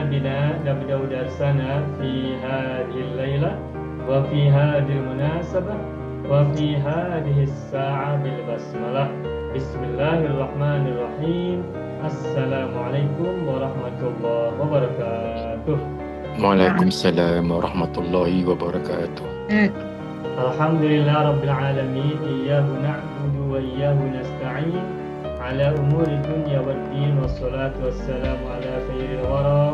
بنا نبدأ درسنا في هذه الليلة وفي هذه المناسبة وفي هذه الساعة بالبسملة. بسم الله الرحمن الرحيم. السلام عليكم ورحمة الله وبركاته. Waalaikumsalam warahmatullahi wabarakatuh. الحمد لله رب العالمين. إياه نعبد وإياه نستعين على أمور الدنيا والدين، والصلاة والسلام على خير الورى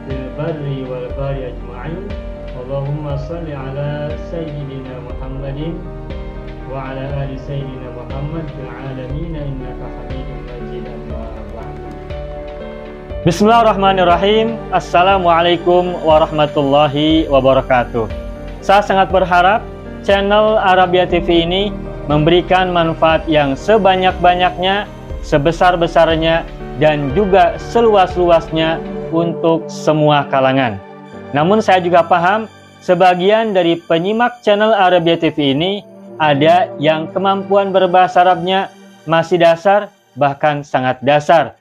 في البر والبحر أجمعين. اللهم صل على سيدنا محمد وعلى آل سيدنا محمد في العالمين إنك حميد مجيد. أما بعد. Bismillahirrahmanirrahim. Assalamualaikum warahmatullahi wabarakatuh. Saya sangat berharap channel Arabia TV ini memberikan manfaat yang sebanyak-banyaknya, sebesar-besarnya, dan juga seluas-luasnya untuk semua kalangan. Namun saya juga paham sebagian dari penyimak channel Arabia TV ini ada yang kemampuan berbahasa Arabnya masih dasar, bahkan sangat dasar,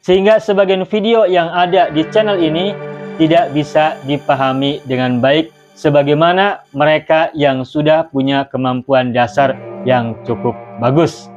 sehingga sebagian video yang ada di channel ini tidak bisa dipahami dengan baik sebagaimana mereka yang sudah punya kemampuan dasar yang cukup bagus.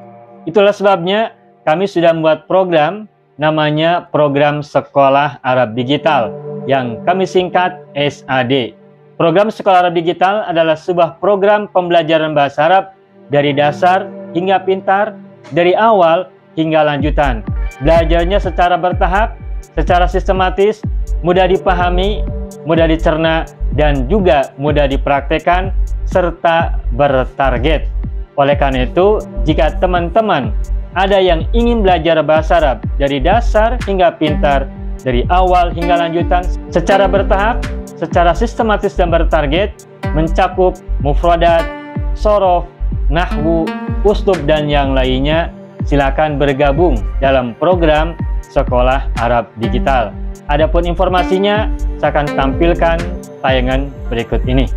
Itulah sebabnya kami sudah membuat program namanya Program Sekolah Arab Digital yang kami singkat SAD. Program Sekolah Arab Digital adalah sebuah program pembelajaran bahasa Arab dari dasar hingga pintar, dari awal hingga lanjutan. Belajarnya secara bertahap, secara sistematis, mudah dipahami, mudah dicerna, dan juga mudah dipraktekkan serta bertarget. Oleh karena itu, jika teman-teman ada yang ingin belajar bahasa Arab dari dasar hingga pintar, dari awal hingga lanjutan, secara bertahap, secara sistematis dan bertarget, mencakup mufradat, sorof, nahwu, uslub, dan yang lainnya, silakan bergabung dalam program Sekolah Arab Digital. Adapun informasinya, saya akan tampilkan tayangan berikut ini.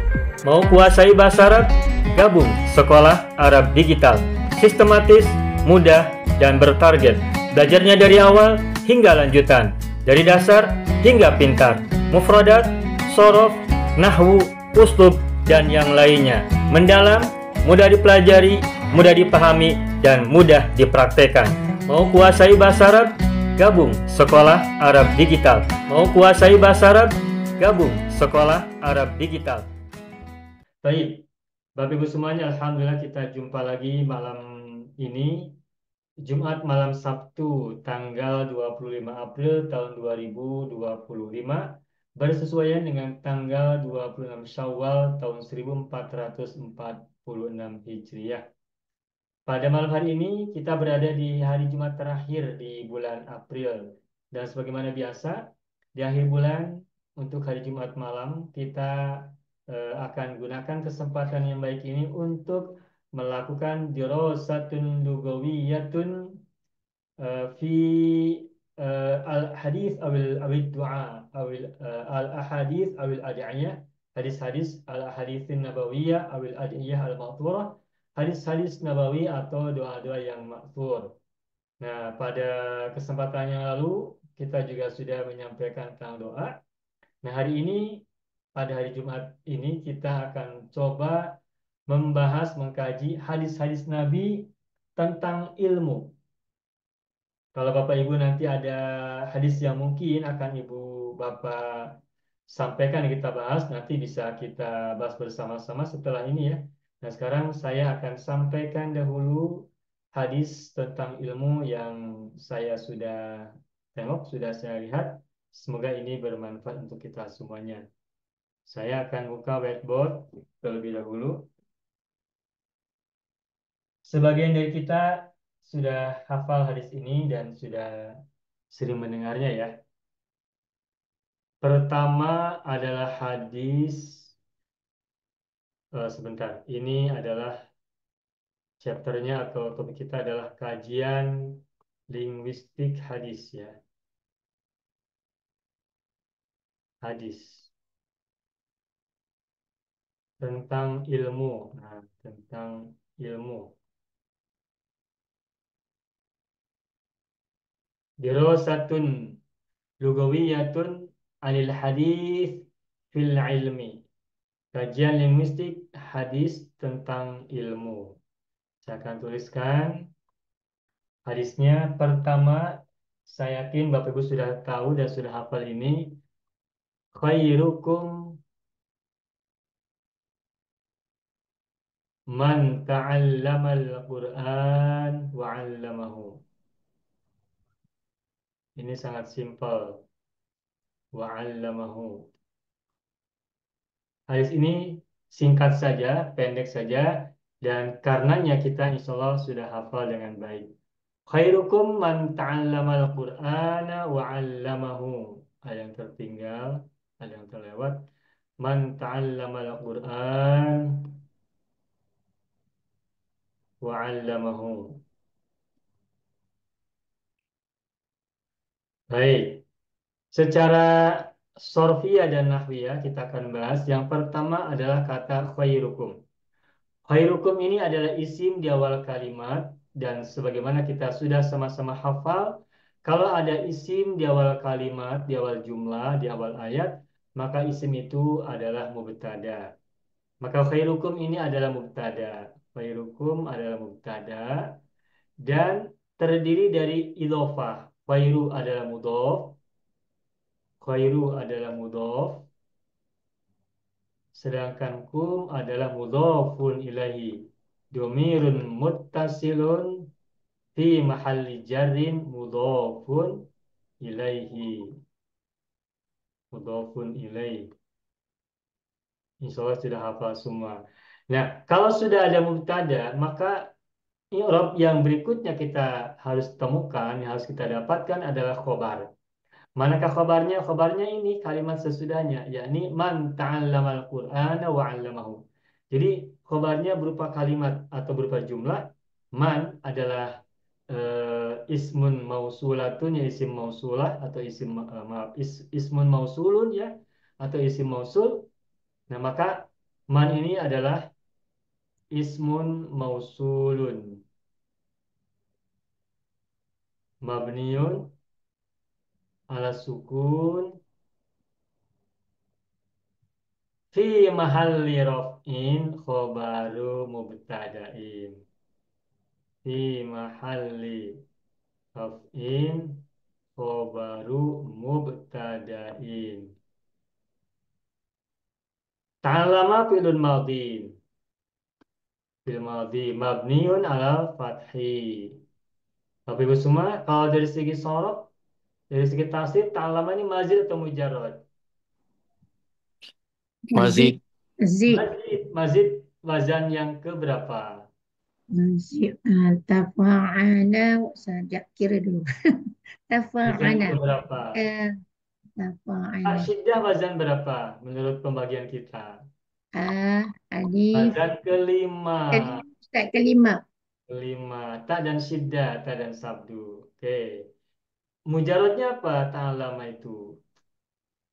Mau kuasai bahasa Arab? Gabung Sekolah Arab Digital. Sistematis, mudah, dan bertarget. Belajarnya dari awal hingga lanjutan, dari dasar hingga pintar, mufradat, sorof, nahwu, uslub, dan yang lainnya. Mendalam, mudah dipelajari, mudah dipahami, dan mudah dipraktekkan. Mau kuasai bahasa Arab? Gabung Sekolah Arab Digital. Mau kuasai bahasa Arab? Gabung Sekolah Arab Digital. Baik, Bapak Ibu semuanya, alhamdulillah kita jumpa lagi malam ini, Jumat malam Sabtu tanggal 25 April tahun 2025, bersesuaian dengan tanggal 26 Syawal tahun 1446 Hijriah. Pada malam hari ini kita berada di hari Jumat terakhir di bulan April, dan sebagaimana biasa di akhir bulan untuk hari Jumat malam kita akan gunakan kesempatan yang baik ini untuk melakukan dirasatun lugawiyatun fi al-hadis awil du'a awil al-ahadis awil ad'iyah, hadis-hadis al-ahaditsin nabawiyah awil ad'iyah al-ma'thurah, hadis-hadis nabawi atau doa-doa yang makthur. Nah, pada kesempatan yang lalu kita juga sudah menyampaikan tentang doa. Nah, hari ini pada hari Jumat ini kita akan coba membahas, mengkaji hadis-hadis Nabi tentang ilmu. Kalau Bapak Ibu nanti ada hadis yang mungkin akan Ibu Bapak sampaikan, kita bahas, nanti bisa kita bahas bersama-sama setelah ini ya. Nah, sekarang saya akan sampaikan dahulu hadis tentang ilmu yang saya sudah tengok, sudah saya lihat. Semoga ini bermanfaat untuk kita semuanya. Saya akan buka whiteboard terlebih dahulu. Sebagian dari kita sudah hafal hadis ini dan sudah sering mendengarnya ya. Pertama adalah hadis, sebentar, ini adalah chapternya atau topik kita adalah kajian linguistik hadis ya. Hadis tentang ilmu. Nah, tentang ilmu. Dirasatun lugawiyatun anil hadis fil ilmi. Kajian linguistik hadis tentang ilmu. Saya akan tuliskan hadisnya. Pertama, saya yakin Bapak Ibu sudah tahu dan sudah hafal ini. Khairukum man ta'allamal Qur'an wa 'allamahu. Ini sangat simpel. Wa 'allamahu. Hadis ini singkat saja, pendek saja, dan karenanya kita insya Allah sudah hafal dengan baik. Khairukum man ta'allamal Qur'ana wa 'allamahu. Ada yang tertinggal, ada yang terlewat. Man ta'allamal Qur'an wa 'allamahu. Baik, secara sorfiyah dan nahwiyah kita akan bahas. Yang pertama adalah kata khairukum. Khairukum ini adalah isim di awal kalimat dan sebagaimana kita sudah sama-sama hafal, kalau ada isim di awal kalimat, di awal jumlah, di awal ayat, maka isim itu adalah mubtada. Maka khairukum ini adalah mubtada. Khairukum adalah mubtada dan terdiri dari idhofah. Khairu adalah mudhof, khairu adalah mudhof, sedangkan kum adalah mudhofun ilahi. Domirun muttasilun fi mahalli jarrin mudhofun ilaihi. Mudhofun ilaihi. Insya Allah sudah hafal semua. Nah, kalau sudah ada mubtada, maka i'rab yang berikutnya kita harus temukan, yang harus kita dapatkan adalah khobar. Manakah khobarnya? Khobarnya ini kalimat sesudahnya, yakni man ta'allamal Qur'ana wa 'allamahu. Jadi khobarnya berupa kalimat atau berupa jumlah. Man adalah ismun mausulatun, ya isim mausulah atau isim maaf ismun mausulun ya atau isim mausul. Nah, maka man ini adalah ismun mausulun mabniun ala sukun fi mahalli raf'in khobaru mubtada'in. Fi mahalli raf'in khobaru mubtada'in. Ta'allama fi'lun madin. Fi'l madhi mabniun ala fathi. Bapak Ibu semua, kalau dari segi sorof, dari segi tasrif, ta'allama ini mazid atau mujarrad? Mazid. Mazid. Mazid. Mazid wazan yang keberapa? Mazid. Tafa'ala. Saya kira dulu. Wazan Tafa'ala. keberapa? Tafa'ala. Syiddah wazan berapa menurut pembagian kita? Alif. Wazan kelima. Ustaz kelima. Kelima. Ta dan syiddah, ta dan sabdu. Oke. Mujarrodnya apa? Ta'alama itu.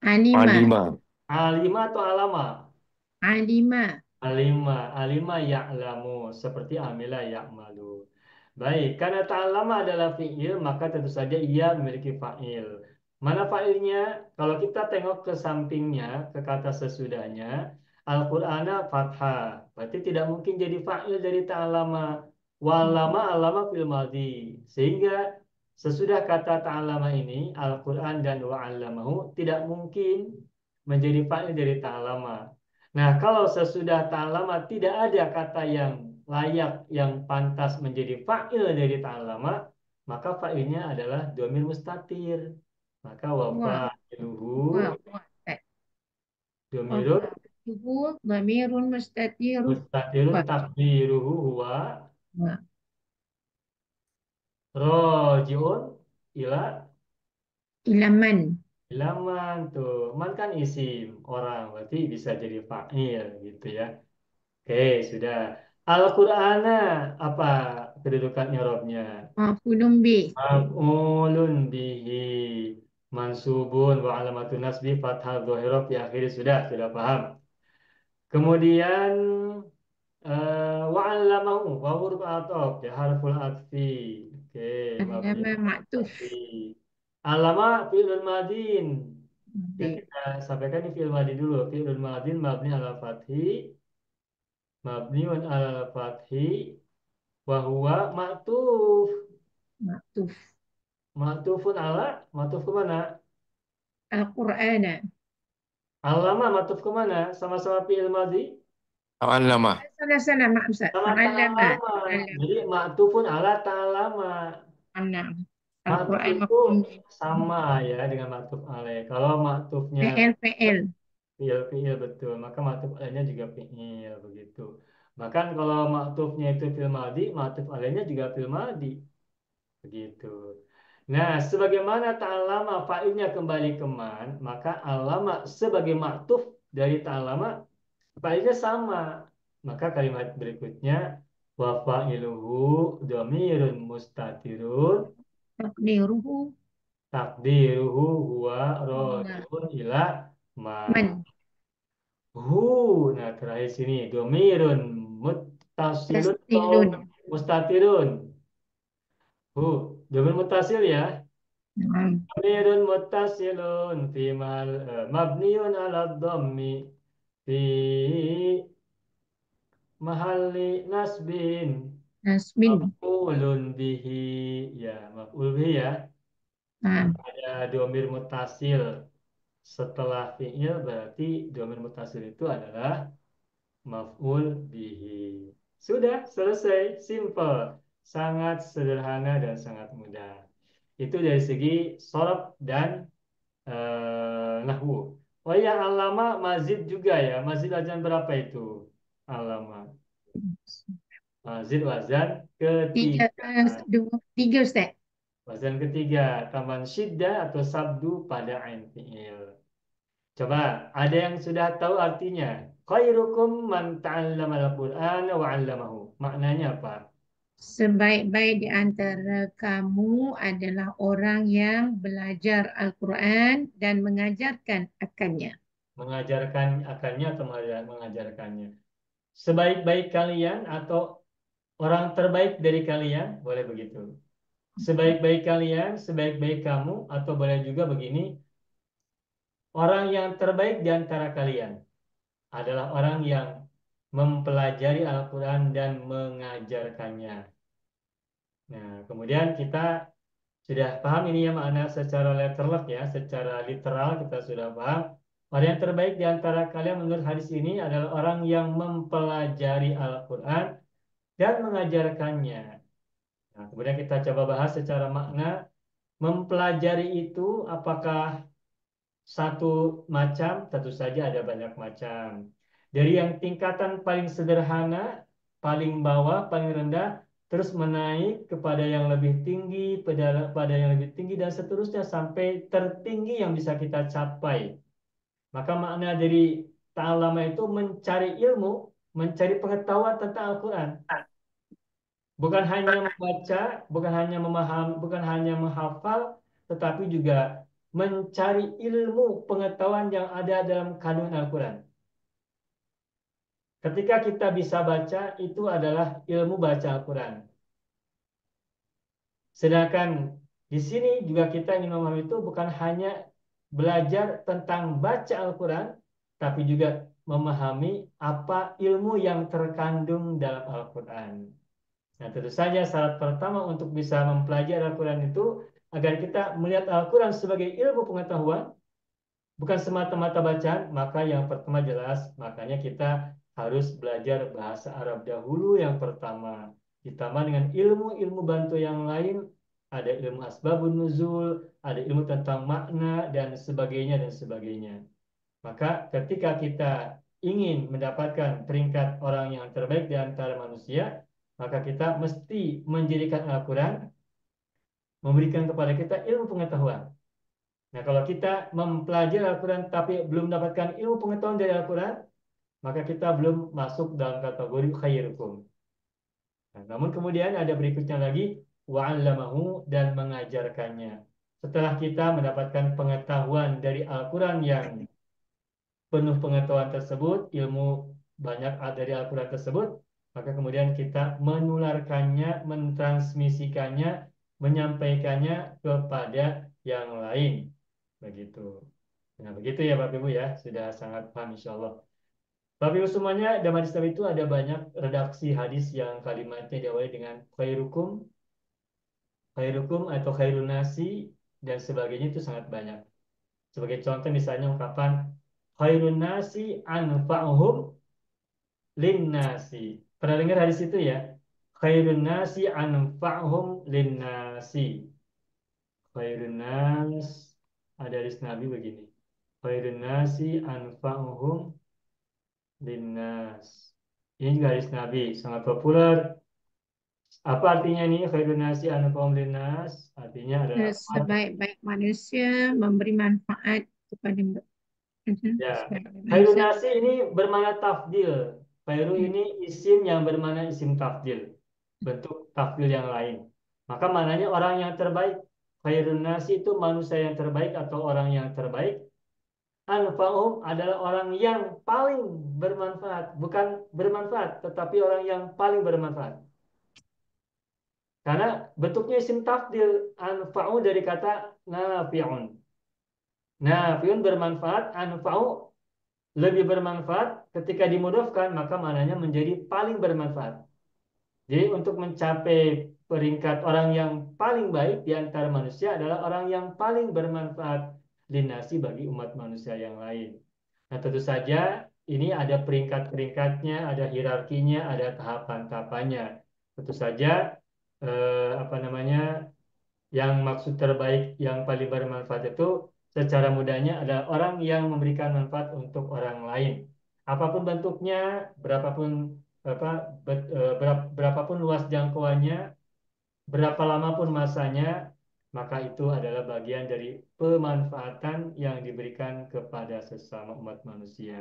Alima. Alima. Alima atau alama? Alima. Alima. Alima ya'lamu. Seperti amila ya'malu. Baik. Karena ta'alama adalah fi'il, maka tentu saja ia memiliki fa'il. Mana fa'ilnya? Kalau kita tengok ke sampingnya, ke kata sesudahnya, Al-Qur'ana fathah. Berarti tidak mungkin jadi fa'il dari ta'alama. Walama alama fil madhi. Sehingga sesudah kata ta'alama ini, Al-Quran dan wa'allamahu tidak mungkin menjadi fa'il dari ta'alama. Nah, kalau sesudah ta'alama tidak ada kata yang layak, yang pantas menjadi fa'il dari ta'alama, maka fa'ilnya adalah dhamir mustatir. Maka Wah. wafa'iluhu Wah. dhamirun Tuhu dhamirun mustatirun. mustatirun Wah. takdiruhu huwa Wah. roji'un ila Ilaman. ilaman tuh. Man kan isim orang, berarti bisa jadi fa'il gitu ya. Oke, sudah. Al-Qur'ana apa kedudukan i'rabnya? Maf'ulun bih. Maf'ulun bihi mansubun wa alamatun nasbi fathah dhahirah fi akhir, sudah paham. Kemudian wa 'allamahu wa huruf ataf ya harful atfi. Oke, mabni Alama ala maktuf. atfi. Alama fi'lul madin. Ya, Madi. kita sampaikan di fi'il madi dulu. Fi'il madin mabni ala fathi, mabniun ala fathi, wa huwa ma'tuf. Maktuf. Ma'tufun ala, ma'tuf kemana? Al-Qur'ana. Alama ma'tuf kemana? Sama-sama fi'il madi, Ta'allama. Salah, Mak Ustaz. sama Ta'allama. ta'alama. Ta'allama. Jadi ma'tufun ala ta'alama. Anam. Ma'tuf Al-Qur'an itu mafhum. sama ya dengan ma'tuf alaih. Kalau ma'tufnya PL. fi'il betul, maka ma'tuf alaihnya juga fi'il begitu. Bahkan kalau ma'tufnya itu fi'il madi, ma'tuf alaihnya juga fi'il madi begitu. Nah, sebagaimana ta'alama fa'ilnya kembali ke man, maka alama sebagai ma'tuf dari ta'alama fa'ilnya sama. Maka kalimat berikutnya wa fa'iluhu dhamirun mustatirun Takdiruhu. takdiruhu huwa Huwa. rojun ila ma. Man. Hu. Nah, terakhir sini domirun muttasilun atau Tastilun. mustatirun. Hu. Domir muttasil ya. Naam. Domirun muttasilun fi mabniun ala dhammi fi mahalli nasbin Nasbin. maf'ulun bihi. Ya, maf'ul bihi ya. Naam. Ada domir mutasil setelah fi'il, berarti domir mutasil itu adalah maf'ul bihi. Sudah selesai, simple, sangat sederhana dan sangat mudah. Itu dari segi sorof dan nahwu. Oh ya, alama mazid juga ya. Mazid wazan berapa itu? Alama. Mazid wazan Tiga, ketiga. dua, tiga Ustaz. Wazan ketiga, tambahan syiddah atau sabdu pada ain fi'il. Coba, ada yang sudah tahu artinya? Khairukum man ta'allama al-Qur'an wa 'allamahu. Maknanya apa? Sebaik-baik di antara kamu adalah orang yang belajar Al-Quran dan mengajarkan akannya. Mengajarkan akannya atau mengajarkannya? Sebaik-baik kalian atau orang terbaik dari kalian? Boleh begitu. Sebaik-baik kalian, sebaik-baik kamu, atau boleh juga begini, orang yang terbaik di antara kalian adalah orang yang mempelajari Al-Quran dan mengajarkannya. Nah, kemudian kita sudah paham ini ya makna secara letterlock ya, secara literal kita sudah paham. Orang yang terbaik di antara kalian menurut hadis ini adalah orang yang mempelajari Al-Quran dan mengajarkannya. Nah, kemudian kita coba bahas secara makna. Mempelajari itu apakah satu macam? Tentu saja ada banyak macam. Dari yang tingkatan paling sederhana, paling bawah, paling rendah, terus menaik kepada yang lebih tinggi, pada yang lebih tinggi, dan seterusnya sampai tertinggi yang bisa kita capai. Maka makna dari ta'alama itu mencari ilmu, mencari pengetahuan tentang Al-Quran. Bukan hanya membaca, bukan hanya memaham, bukan hanya menghafal, tetapi juga mencari ilmu pengetahuan yang ada dalam kandungan Al-Quran. Ketika kita bisa baca, itu adalah ilmu baca Al-Quran. Sedangkan di sini juga kita ingin memahami itu bukan hanya belajar tentang baca Al-Quran, tapi juga memahami apa ilmu yang terkandung dalam Al-Quran. Nah, tentu saja syarat pertama untuk bisa mempelajari Al-Quran itu agar kita melihat Al-Quran sebagai ilmu pengetahuan, bukan semata-mata bacaan, maka yang pertama jelas, makanya kita harus belajar bahasa Arab dahulu yang pertama. Ditambah dengan ilmu-ilmu bantu yang lain, ada ilmu asbabun nuzul, ada ilmu tentang makna, dan sebagainya, dan sebagainya. Maka ketika kita ingin mendapatkan peringkat orang yang terbaik di antara manusia, maka kita mesti menjadikan Al-Quran memberikan kepada kita ilmu pengetahuan. Nah, kalau kita mempelajari Al-Quran tapi belum mendapatkan ilmu pengetahuan dari Al-Quran, maka kita belum masuk dalam kategori khairukum. Nah, namun kemudian ada berikutnya lagi, wa'allamahu dan mengajarkannya. Setelah kita mendapatkan pengetahuan dari Al-Quran yang penuh pengetahuan tersebut, ilmu banyak dari Al-Quran tersebut, maka kemudian kita menularkannya, mentransmisikannya, menyampaikannya kepada yang lain. Begitu. Nah, begitu ya Bapak Ibu ya, sudah sangat paham insya Allah. Bapak Ibu semuanya, dalam hadis Nabi itu ada banyak redaksi hadis yang kalimatnya diawali dengan khairukum, khairukum atau khairun nasi dan sebagainya itu sangat banyak. Sebagai contoh misalnya ungkapan khairun nasi anfa'uhum linnasi. Pernah dengar hadis itu ya? Khairun nasi anfa'uhum linnasi. Khairun nas, ada hadis Nabi begini. Khairun nasi anfa'uhum linnas. Ini juga hadis Nabi, sangat populer. Apa artinya ini? Khairun nasi anfa'uhum linnas. Artinya adalah Sebaik-baik manusia memberi manfaat kepada ya. sebaik-baik Khairun manusia. nasi ini bermakna tafdil. Khairu Hmm. ini isim yang bermakna isim tafdil. Bentuk tafdil yang lain. Maka maknanya orang yang terbaik. Khairun nasi itu manusia yang terbaik atau orang yang terbaik. Anfa'um adalah orang yang paling bermanfaat. Bukan bermanfaat, tetapi orang yang paling bermanfaat. Karena bentuknya isim tafdil. Anfa'u dari kata nafi'un. Nafi'un bermanfaat. Anfa'u lebih bermanfaat ketika dimudofkan maka maknanya menjadi paling bermanfaat. Jadi untuk mencapai peringkat orang yang paling baik di antara manusia adalah orang yang paling bermanfaat dinasi bagi umat manusia yang lain. Nah tentu saja ini ada peringkat-peringkatnya, ada hierarkinya, ada tahapan-tahapannya. Tentu saja apa namanya yang maksud terbaik yang paling bermanfaat itu secara mudahnya adalah orang yang memberikan manfaat untuk orang lain. Apapun bentuknya, berapapun apa berapapun luas jangkauannya, berapa lama pun masanya, maka itu adalah bagian dari pemanfaatan yang diberikan kepada sesama umat manusia.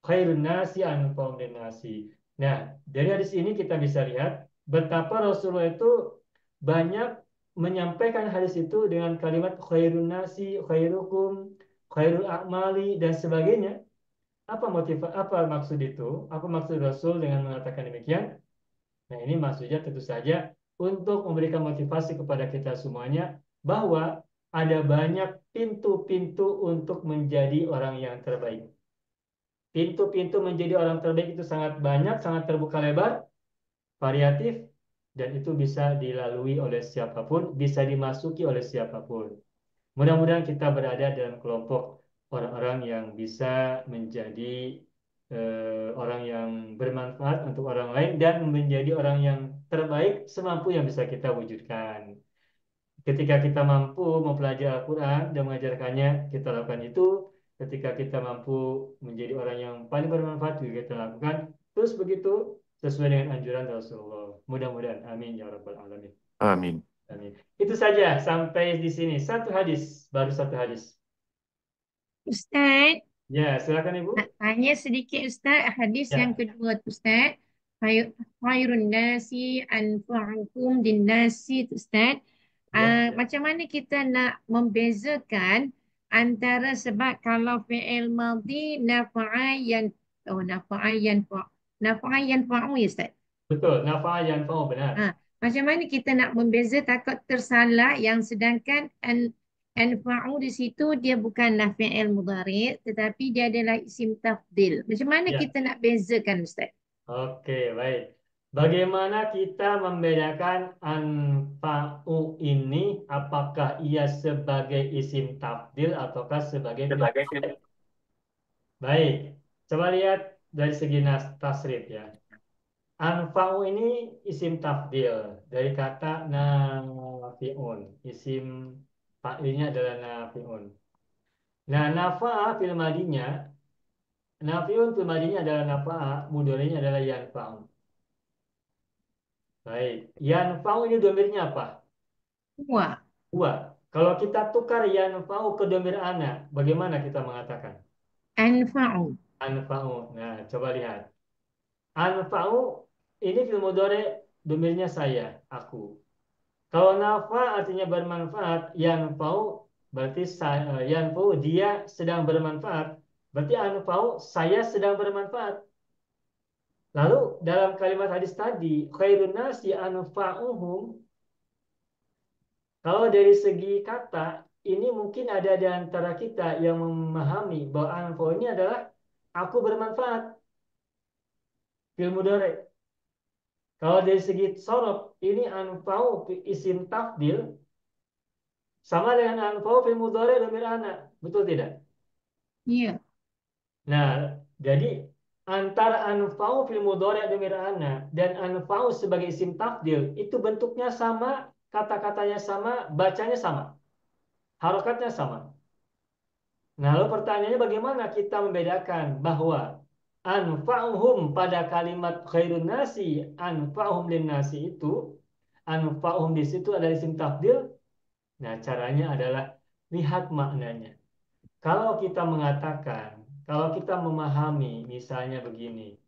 Khairun nasi anfa'um nasi. Nah, dari hadis ini kita bisa lihat betapa Rasulullah itu banyak menyampaikan hadis itu dengan kalimat khairun nasi, khairukum, khairul a'mali dan sebagainya. Apa maksud itu? Apa maksud Rasul dengan mengatakan demikian? Nah, ini maksudnya tentu saja untuk memberikan motivasi kepada kita semuanya bahwa ada banyak pintu-pintu untuk menjadi orang yang terbaik. Pintu-pintu menjadi orang terbaik itu sangat banyak, sangat terbuka lebar, variatif, dan itu bisa dilalui oleh siapapun, bisa dimasuki oleh siapapun. Mudah-mudahan kita berada dalam kelompok orang-orang yang bisa menjadi orang yang bermanfaat untuk orang lain dan menjadi orang yang terbaik semampu yang bisa kita wujudkan. Ketika kita mampu mempelajari Al-Quran dan mengajarkannya, kita lakukan itu. Ketika kita mampu menjadi orang yang paling bermanfaat, juga kita lakukan. Terus begitu, sesuai dengan anjuran Rasulullah. Mudah-mudahan. Amin. Ya Rabbal Alamin. Amin. Amin. Itu saja sampai di sini. Satu hadis, baru satu hadis. Ustaz, Ya, silakan Ibu. nak tanya sedikit Ustaz, hadis yang Ya, kedua tu Ustaz. Khairun nasi anfa'ukum din nasi tu Ustaz. ya. Macam mana kita nak membezakan antara sebab kalau fi'il madhi nafa'a yan nafa'a yanfa'u ya Ustaz. Betul. Nafa yang fa'u benar. Macam mana kita nak membeza takut tersalah yang sedangkan anfa'u di situ dia bukanlah fi'il mudhari' tetapi dia adalah isim tafdil. Macam mana Ya. kita nak bezakan Ustaz? Oke, baik. Bagaimana kita membedakan anfa'u ini apakah ia sebagai isim tafdil ataukah sebagai fi'il? Baik. Coba lihat dari segi tasrif ya. Anfa'u ini isim tafdil dari kata nafi'un. Isim fa'ilnya adalah nafi'un. Nah, nafa'a fil madinya, nafi'un fil madinya adalah nafa'a, mudhari'nya adalah yanfa'u. Baik. Yanfa'u ini domirnya apa? Wah, Dua. Kalau kita tukar yanfa'u ke domir ana, bagaimana kita mengatakan? anfa'u. Anfa'u. Nah, coba lihat. Anfa'u ini fil mudhari domirnya saya, aku. Kalau nafa artinya bermanfaat, yanfa'u berarti yanfa'u dia sedang bermanfaat. Berarti anfa'u saya sedang bermanfaat. Lalu dalam kalimat hadis tadi, khairun nasi anfa'uhum, kalau dari segi kata ini mungkin ada di antara kita yang memahami bahwa anfa'u ini adalah aku bermanfaat, fil mudhari. Kalau dari segi sorof, ini anfa'u isim tafdil sama dengan anfa'u fil mudhari dhamir ana. Betul tidak? Iya. Nah, jadi antara anfa'u fil mudhari dhamir ana dan anfa'u sebagai isim tafdil itu bentuknya sama, kata-katanya sama, bacanya sama, harokatnya sama. Nah, lalu pertanyaannya bagaimana kita membedakan bahwa anfa'uhum pada kalimat khairun nasi, anfa'uhum lin nasi itu, anfa'uhum di situ ada isim tafdil. Nah, caranya adalah lihat maknanya. Kalau kita mengatakan, kalau kita memahami misalnya begini,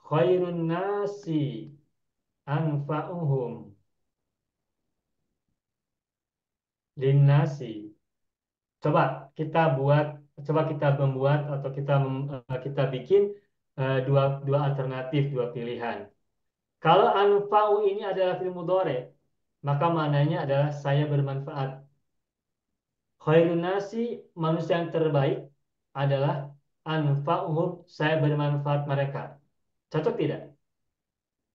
khairun nasi anfa'uhum lin nasi. Coba kita buat, coba kita membuat atau kita bikin dua alternatif, dua pilihan. Kalau anfa'u ini adalah fi'il mudhari, maka maknanya adalah saya bermanfaat. Khairun nasi, manusia yang terbaik adalah anfa'uhum, saya bermanfaat mereka. Cocok tidak?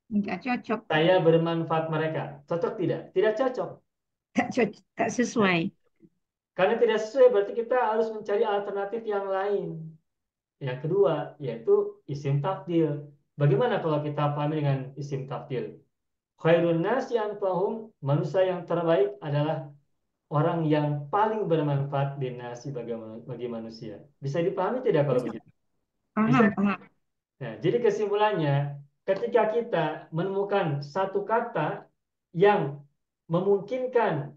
Enggak cocok. Saya bermanfaat mereka. Cocok tidak? Tidak cocok. Tak cocok, tak Nah, sesuai. karena tidak sesuai berarti kita harus mencari alternatif yang lain. Yang kedua, yaitu isim tafdil. Bagaimana kalau kita pahami dengan isim tafdil? Khairun nasi anfa'uhum, manusia yang terbaik adalah orang yang paling bermanfaat di nasi bagi manusia. Bisa dipahami tidak kalau begitu? Bisa. Paham, paham. Nah, jadi kesimpulannya, ketika kita menemukan satu kata yang memungkinkan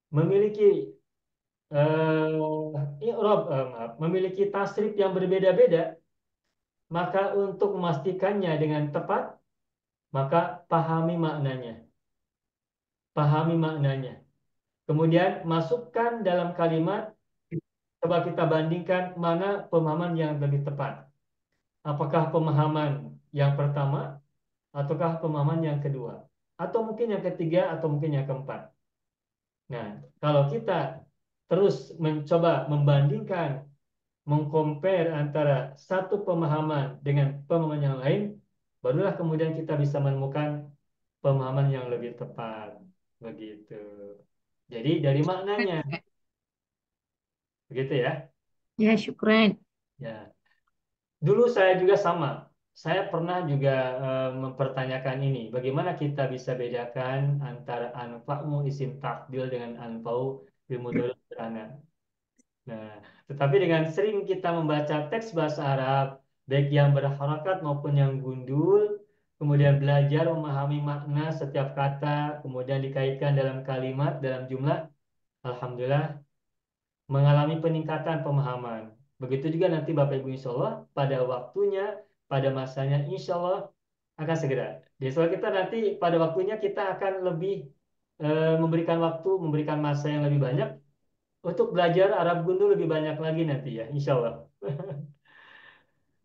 memiliki memiliki tasrif yang berbeda-beda, maka untuk memastikannya dengan tepat, maka pahami maknanya. Pahami maknanya. Kemudian masukkan dalam kalimat, coba kita bandingkan mana pemahaman yang lebih tepat. Apakah pemahaman yang pertama, ataukah pemahaman yang kedua? Atau mungkin yang ketiga, atau mungkin yang keempat. Nah, kalau kita terus mencoba membandingkan, mengcompare antara satu pemahaman dengan pemahaman yang lain, barulah kemudian kita bisa menemukan pemahaman yang lebih tepat. Begitu. Jadi dari maknanya, begitu ya. Ya, syukran. Ya, dulu saya juga sama. Saya pernah juga mempertanyakan ini, bagaimana kita bisa bedakan antara anfa'u isim tafdil dengan anfa'u fil mudhari sederhana. Nah, tetapi dengan sering kita membaca teks bahasa Arab, baik yang berharakat maupun yang gundul, kemudian belajar memahami makna setiap kata, kemudian dikaitkan dalam kalimat, dalam jumlah, alhamdulillah mengalami peningkatan pemahaman. Begitu juga nanti Bapak Ibu insya Allah pada waktunya, pada masanya insya Allah akan segera. Jadi soal kita nanti pada waktunya kita akan lebih memberikan waktu, memberikan masa yang lebih banyak untuk belajar Arab Gundul lebih banyak lagi nanti ya, insya Allah.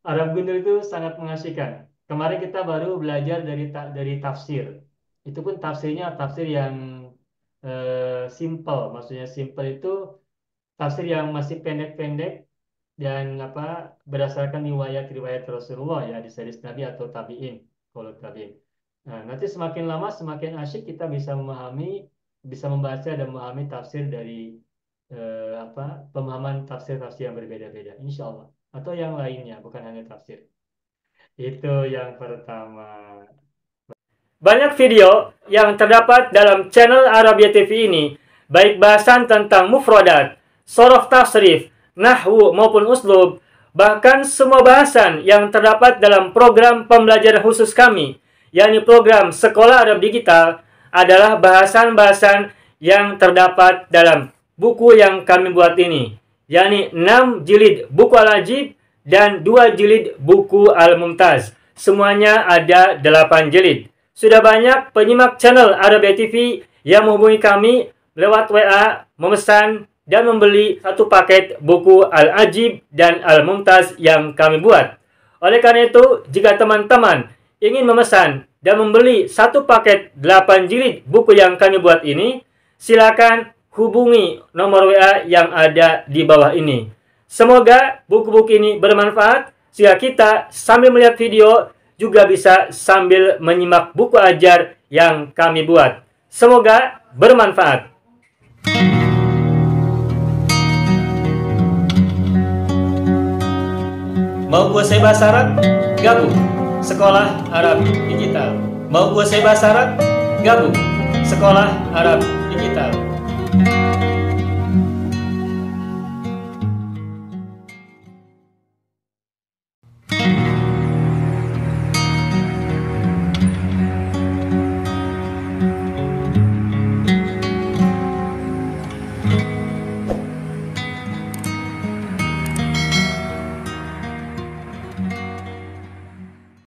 Arab Gundul itu sangat mengasihkan. Kemarin kita baru belajar dari tafsir. Itu pun tafsirnya tafsir yang simple. Maksudnya simple itu tafsir yang masih pendek-pendek dan apa berdasarkan riwayat-riwayat Rasulullah ya di hadis Nabi atau tabiin kalau tabiin. Nah, nanti semakin lama semakin asyik kita bisa memahami, bisa membaca dan memahami tafsir dari pemahaman tafsir-tafsir yang berbeda-beda, insya Allah. Atau yang lainnya, bukan hanya tafsir. Itu yang pertama. Banyak video yang terdapat dalam channel Arabia TV ini, baik bahasan tentang mufradat, sorof tasrif, nahwu maupun uslub, bahkan semua bahasan yang terdapat dalam program pembelajaran khusus kami, yakni program Sekolah Arab Digital, adalah bahasan-bahasan yang terdapat dalam buku yang kami buat ini, yakni 6 jilid buku Al-Ajib dan 2 jilid buku Al-Mumtaz. Semuanya ada 8 jilid. Sudah banyak penyimak channel Arabia TV yang menghubungi kami lewat WA, memesan dan membeli satu paket buku Al-Ajib dan Al-Mumtaz yang kami buat. Oleh karena itu, jika teman-teman ingin memesan dan membeli satu paket 8 jilid buku yang kami buat ini, silakan hubungi nomor WA yang ada di bawah ini. Semoga buku-buku ini bermanfaat sehingga kita sambil melihat video juga bisa sambil menyimak buku ajar yang kami buat. Semoga bermanfaat. Mau kuasai bahasa Arab? Gabung Sekolah Arab Digital. Mau kuasai bahasa Arab? Gabung Sekolah Arab Digital.